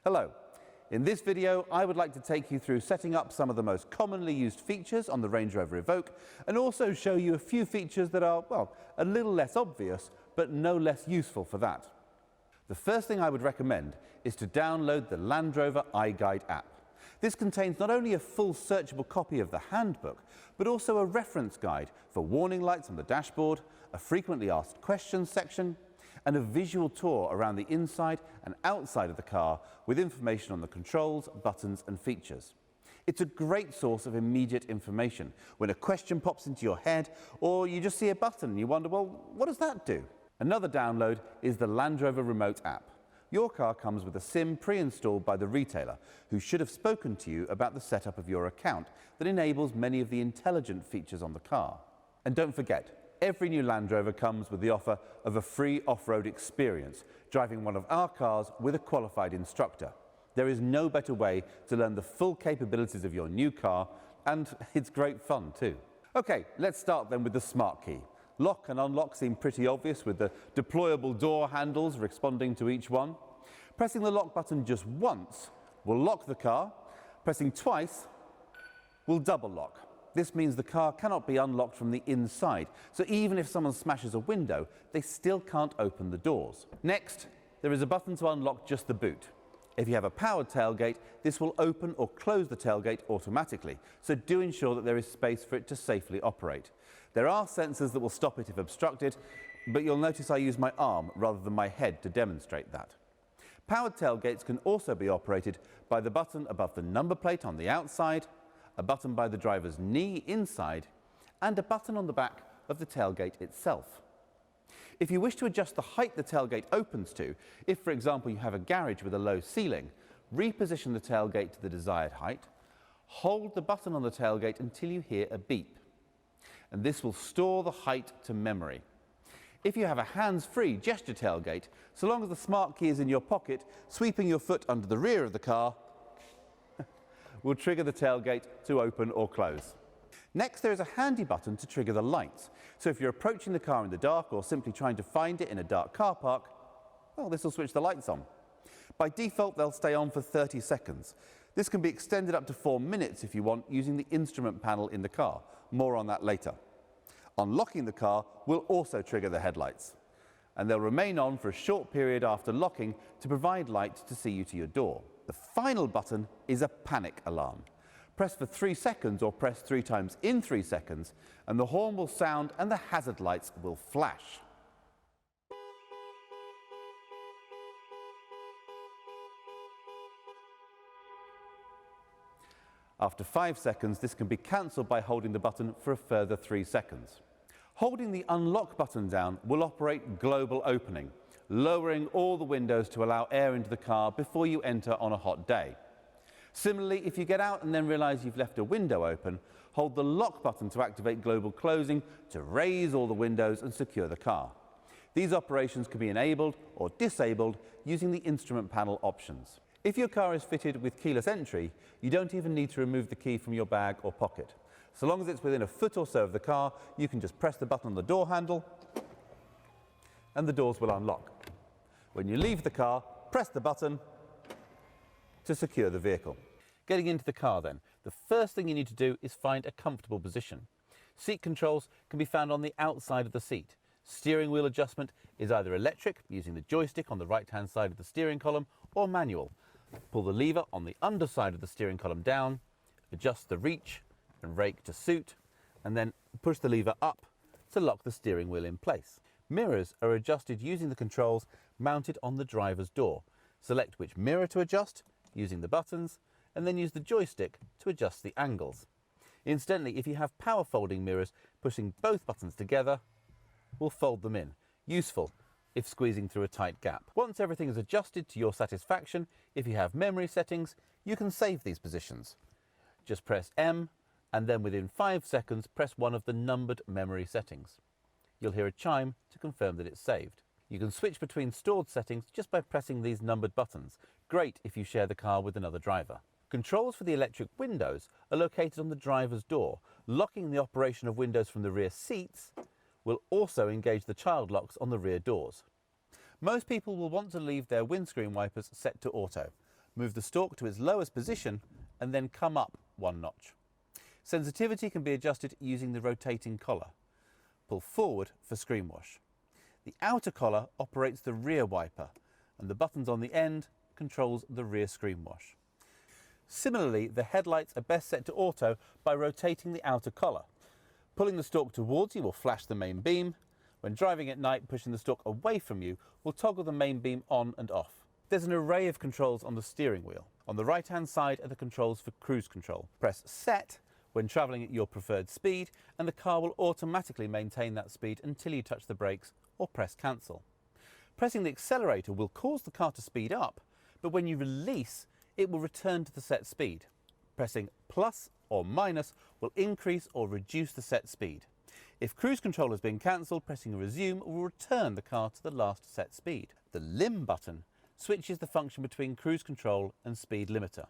Hello. In this video, I would like to take you through setting up some of the most commonly used features on the RangeRoverEvoque and also show you a few features that are, well, a little less obvious, but no less useful for that. The first thing I would recommend is to download the LandRover iGuide app. This contains not only a full searchable copy of the handbook, but also a reference guide for warning lights on the dashboard, a frequently asked questions section, and a visual tour around the inside and outside of the car with information on the controls, buttons and features. It's a great source of immediate information when a question pops into your head or you just see a button and you wonder, well, what does that do? Another download is the LandRover Remote app. Your car comes with a SIM pre-installed by the retailer, who should have spoken to you about the setup of your account that enables many of the intelligent features on the car. And don't forget, every new Land Rover comes with the offer of a free off-road experience, driving one of our cars with a qualified instructor. There is no better way to learn the full capabilities of your new car, and it's great fun too. Okay, let's start then with the smart key. Lock and unlock seem pretty obvious with the deployable door handles responding to each one. Pressing the lock button just once will lock the car. Pressing twice will double lock. This means the car cannot be unlocked from the inside, so even if someone smashes a window, they still can't open the doors. Next, there is a button to unlock just the boot. If you have a powered tailgate, this will open or close the tailgate automatically, so do ensure that there is space for it to safely operate. There are sensors that will stop it if obstructed, but you'll notice I use my arm rather than my head to demonstrate that. Powered tailgates can also be operated by the button above the number plate on the outside, a button by the driver's knee inside, and a button on the back of the tailgate itself. If you wish to adjust the height the tailgate opens to, if for example you have a garage with a low ceiling, reposition the tailgate to the desired height, hold the button on the tailgate until you hear a beep, and this will store the height to memory. If you have a hands-free gesture tailgate, so long as the smart key is in your pocket, sweeping your foot under the rear of the car will trigger the tailgate to open or close. Next, there is a handy button to trigger the lights. So if you're approaching the car in the dark or simply trying to find it in a dark car park, well, this will switch the lights on. By default, they'll stay on for 30 seconds. This can be extended up to 4 minutes if you want, using the instrument panel in the car. More on that later. Unlocking the car will also trigger the headlights, and they'll remain on for a short period after locking to provide light to see you to your door. The final button is a panic alarm. Press for 3 seconds or press 3 times in 3 seconds, and the horn will sound and the hazard lights will flash. After 5 seconds, this can be cancelled by holding the button for a further 3 seconds. Holding the unlock button down will operate global opening, lowering all the windows to allow air into the car before you enter on a hot day. Similarly, if you get out and then realize you've left a window open, hold the lock button to activate global closing to raise all the windows and secure the car. These operations can be enabled or disabled using the instrument panel options. If your car is fitted with keyless entry, you don't even need to remove the key from your bag or pocket. So long as it's within a foot or so of the car, you can just press the button on the door handle and the doors will unlock. When you leave the car, press the button to secure the vehicle. Getting into the car then, the first thing you need to do is find a comfortable position. Seat controls can be found on the outside of the seat. Steering wheel adjustment is either electric, using the joystick on the right-hand side of the steering column, or manual. Pull the lever on the underside of the steering column down, adjust the reach and rake to suit, and then push the lever up to lock the steering wheel in place. Mirrors are adjusted using the controls mounted on the driver's door. Select which mirror to adjust using the buttons, and then use the joystick to adjust the angles. Incidentally, if you have power folding mirrors, pushing both buttons together will fold them in. Useful if squeezing through a tight gap. Once everything is adjusted to your satisfaction, if you have memory settings, you can save these positions. Just press M, and then within 5 seconds, press one of the numbered memory settings. You'll hear a chime to confirm that it's saved. You can switch between stored settings just by pressing these numbered buttons. Great if you share the car with another driver. Controls for the electric windows are located on the driver's door. Locking the operation of windows from the rear seats will also engage the child locks on the rear doors. Most people will want to leave their windscreen wipers set to auto, Move the stalk to its lowest position and then come up 1 notch. Sensitivity can be adjusted using the rotating collar. Pull forward for screen wash. The outer collar operates the rear wiper, and the buttons on the end controls the rear screen wash. Similarly, the headlights are best set to auto by rotating the outer collar. Pulling the stalk towards you will flash the main beam. When driving at night, pushing the stalk away from you will toggle the main beam on and off. There's an array of controls on the steering wheel. On the right-hand side are the controls for cruise control. Press Set when travelling at your preferred speed, and the car will automatically maintain that speed until you touch the brakes or press Cancel. Pressing the accelerator will cause the car to speed up, but when you release, it will return to the set speed. Pressing plus or minus will increase or reduce the set speed. If cruise control has been cancelled, pressing Resume will return the car to the last set speed. The Limb button switches the function between cruise control and speed limiter.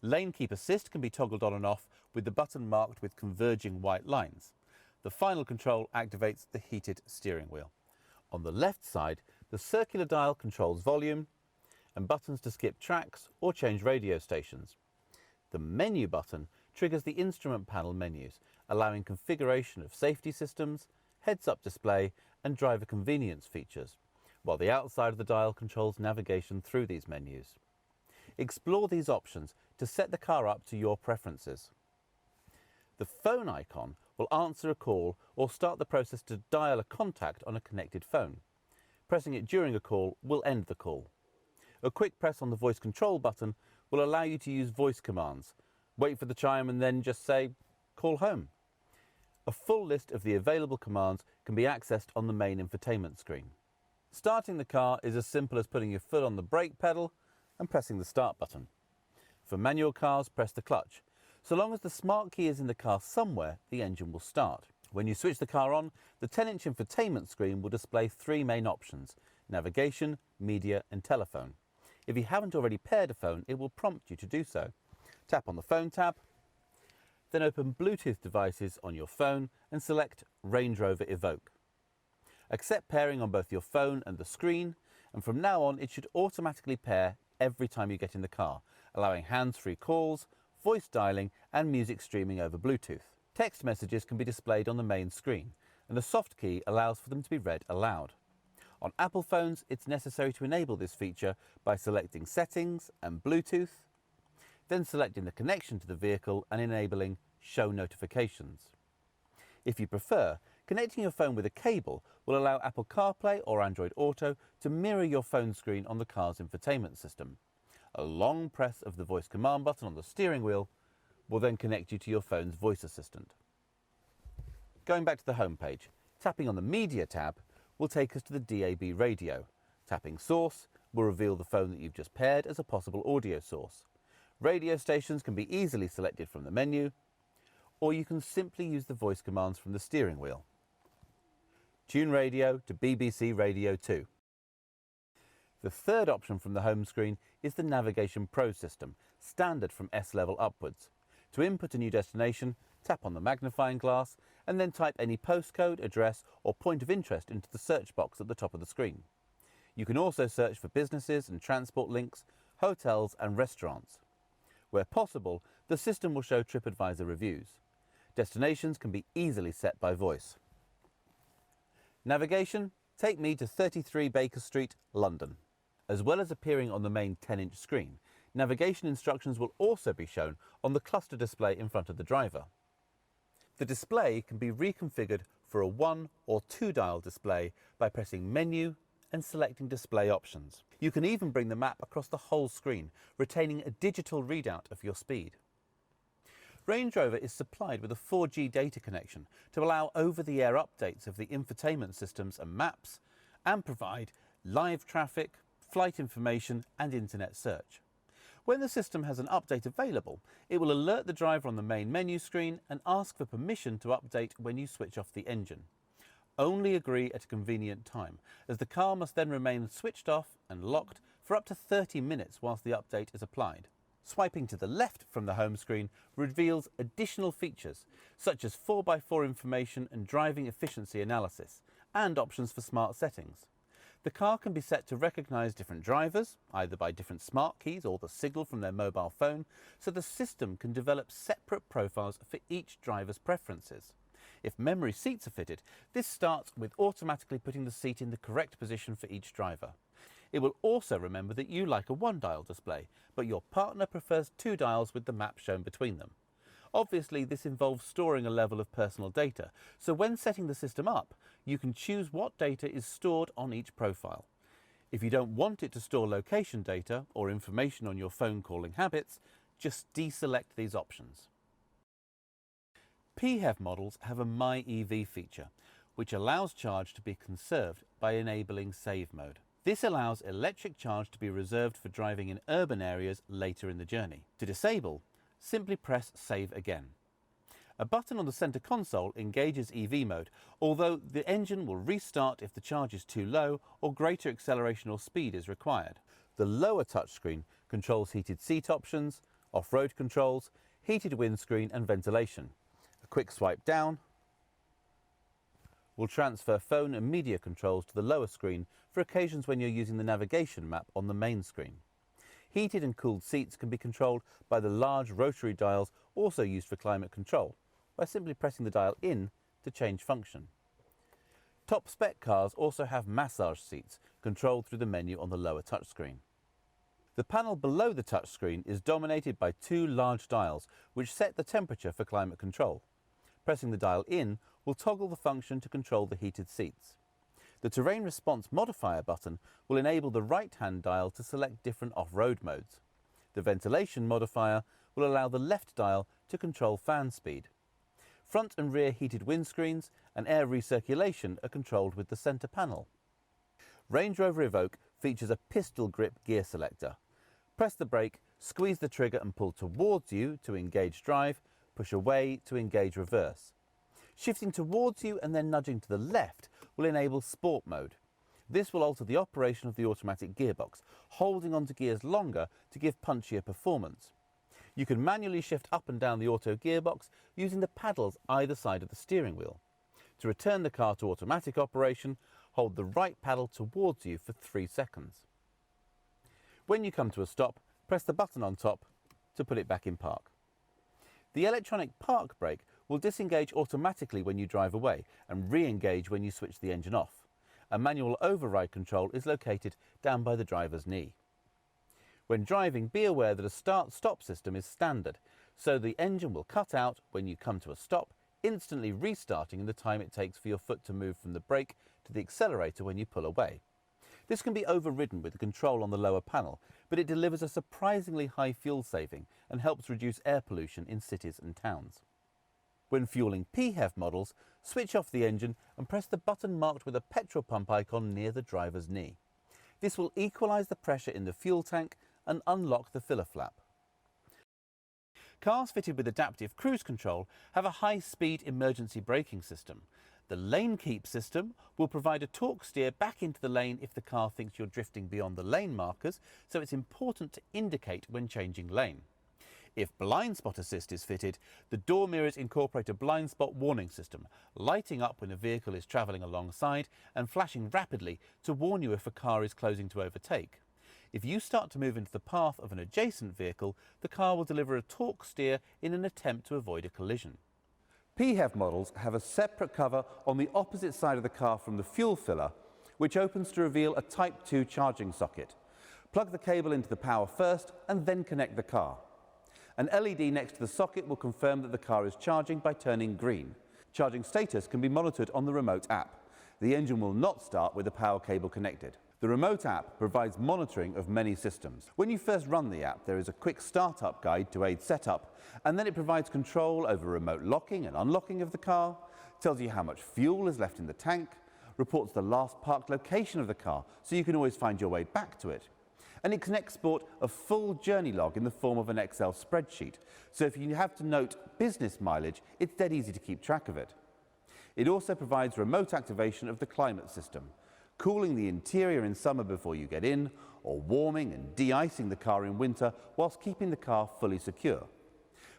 Lane Keep Assist can be toggled on and off with the button marked with converging white lines. The final control activates the heated steering wheel. On the left side, the circular dial controls volume and buttons to skip tracks or change radio stations. The Menu button triggers the instrument panel menus, allowing configuration of safety systems, heads-up display and driver convenience features, while the outside of the dial controls navigation through these menus. Explore these options to set the car up to your preferences. The phone icon will answer a call or start the process to dial a contact on a connected phone. Pressing it during a call will end the call. A quick press on the voice control button will allow you to use voice commands. Wait for the chime and then just say, "Call home." A full list of the available commands can be accessed on the main infotainment screen. Starting the car is as simple as putting your foot on the brake pedal and pressing the start button. For manual cars, press the clutch. So long as the smart key is in the car somewhere, the engine will start. When you switch the car on, the 10-inch infotainment screen will display 3 main options: navigation, media and telephone. If you haven't already paired a phone, it will prompt you to do so. Tap on the Phone tab, then open Bluetooth devices on your phone and select RangeRoverEvoque. Accept pairing on both your phone and the screen, and from now on it should automatically pair every time you get in the car, allowing hands-free calls, voice dialing and music streaming over Bluetooth. Text messages can be displayed on the main screen, and the soft key allows for them to be read aloud. On Apple phones, it's necessary to enable this feature by selecting Settings and Bluetooth, then selecting the connection to the vehicle and enabling Show Notifications. If you prefer, connecting your phone with a cable will allow Apple CarPlay or Android Auto to mirror your phone screen on the car's infotainment system. A long press of the voice command button on the steering wheel will then connect you to your phone's voice assistant. Going back to the home page, tapping on the Media tab will take us to the DAB radio. Tapping Source will reveal the phone that you've just paired as a possible audio source. Radio stations can be easily selected from the menu, or you can simply use the voice commands from the steering wheel. Tune radio to BBC Radio 2. The third option from the home screen is the Navigation Pro system, standard from S-level upwards. To input a new destination, tap on the magnifying glass and then type any postcode, address or point of interest into the search box at the top of the screen. You can also search for businesses and transport links, hotels and restaurants. Where possible, the system will show TripAdvisor reviews. Destinations can be easily set by voice. Navigation, take me to 33 Baker Street, London. As well as appearing on the main 10-inch screen, navigation instructions will also be shown on the cluster display in front of the driver. The display can be reconfigured for a 1 or 2 dial display by pressing Menu and selecting Display Options. You can even bring the map across the whole screen, retaining a digital readout of your speed. Range Rover is supplied with a 4G data connection to allow over-the-air updates of the infotainment systems and maps, and provide live traffic, flight information and internet search. When the system has an update available, it will alert the driver on the main menu screen and ask for permission to update when you switch off the engine. Only agree at a convenient time, as the car must then remain switched off and locked for up to 30 minutes whilst the update is applied. Swiping to the left from the home screen reveals additional features, such as 4x4 information and driving efficiency analysis, and options for smart settings. The car can be set to recognise different drivers, either by different smart keys or the signal from their mobile phone, so the system can develop separate profiles for each driver's preferences. If memory seats are fitted, this starts with automatically putting the seat in the correct position for each driver. It will also remember that you like a one-dial display, but your partner prefers two dials with the map shown between them. Obviously, this involves storing a level of personal data, so when setting the system up, you can choose what data is stored on each profile. If you don't want it to store location data or information on your phone calling habits, just deselect these options. PHEV models have a MyEV feature, which allows charge to be conserved by enabling save mode. This allows electric charge to be reserved for driving in urban areas later in the journey. To disable, simply press Save Again. A button on the centre console engages EV mode, although the engine will restart if the charge is too low or greater acceleration or speed is required. The lower touchscreen controls heated seat options, off-road controls, heated windscreen and ventilation. A quick swipe down will transfer phone and media controls to the lower screen for occasions when you're using the navigation map on the main screen. Heated and cooled seats can be controlled by the large rotary dials also used for climate control, by simply pressing the dial in to change function. Top spec cars also have massage seats controlled through the menu on the lower touchscreen. The panel below the touchscreen is dominated by two large dials which set the temperature for climate control. Pressing the dial in will toggle the function to control the heated seats. The terrain response modifier button will enable the right-hand dial to select different off-road modes. The ventilation modifier will allow the left dial to control fan speed. Front and rear heated windscreens and air recirculation are controlled with the centre panel. RangeRoverEvoque features a pistol grip gear selector. Press the brake, squeeze the trigger and pull towards you to engage drive, push away to engage reverse. Shifting towards you and then nudging to the left will enable sport mode. This will alter the operation of the automatic gearbox, holding onto gears longer to give punchier performance. You can manually shift up and down the auto gearbox using the paddles either side of the steering wheel. To return the car to automatic operation, hold the right paddle towards you for 3 seconds. When you come to a stop, press the button on top to put it back in park. The electronic park brake will disengage automatically when you drive away and re-engage when you switch the engine off. A manual override control is located down by the driver's knee. When driving, be aware that a start-stop system is standard, so the engine will cut out when you come to a stop, instantly restarting in the time it takes for your foot to move from the brake to the accelerator when you pull away. This can be overridden with the control on the lower panel, but it delivers a surprisingly high fuel saving and helps reduce air pollution in cities and towns. When fueling PHEV models, switch off the engine and press the button marked with a petrol pump icon near the driver's knee. This will equalise the pressure in the fuel tank and unlock the filler flap. Cars fitted with adaptive cruise control have a high-speed emergency braking system. The lane keep system will provide a torque steer back into the lane if the car thinks you're drifting beyond the lane markers, so it's important to indicate when changing lane. If blind spot assist is fitted, the door mirrors incorporate a blind spot warning system, lighting up when a vehicle is travelling alongside and flashing rapidly to warn you if a car is closing to overtake. If you start to move into the path of an adjacent vehicle, the car will deliver a torque steer in an attempt to avoid a collision. PHEV models have a separate cover on the opposite side of the car from the fuel filler, which opens to reveal a Type 2 charging socket. Plug the cable into the power first and then connect the car. An LED next to the socket will confirm that the car is charging by turning green. Charging status can be monitored on the remote app. The engine will not start with the power cable connected. The remote app provides monitoring of many systems. When you first run the app, there is a quick startup guide to aid setup, and then it provides control over remote locking and unlocking of the car, tells you how much fuel is left in the tank, reports the last parked location of the car so you can always find your way back to it. And it can export a full journey log in the form of an Excel spreadsheet, so if you have to note business mileage, it's dead easy to keep track of it. It also provides remote activation of the climate system, cooling the interior in summer before you get in, or warming and de-icing the car in winter whilst keeping the car fully secure.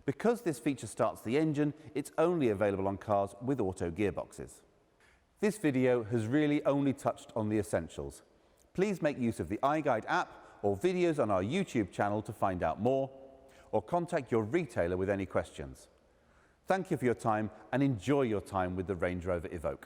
Because this feature starts the engine, it's only available on cars with auto gearboxes. This video has really only touched on the essentials. Please make use of the iGuide app or videos on our YouTube channel to find out more, or contact your retailer with any questions. Thank you for your time and enjoy your time with the Range Rover Evoque.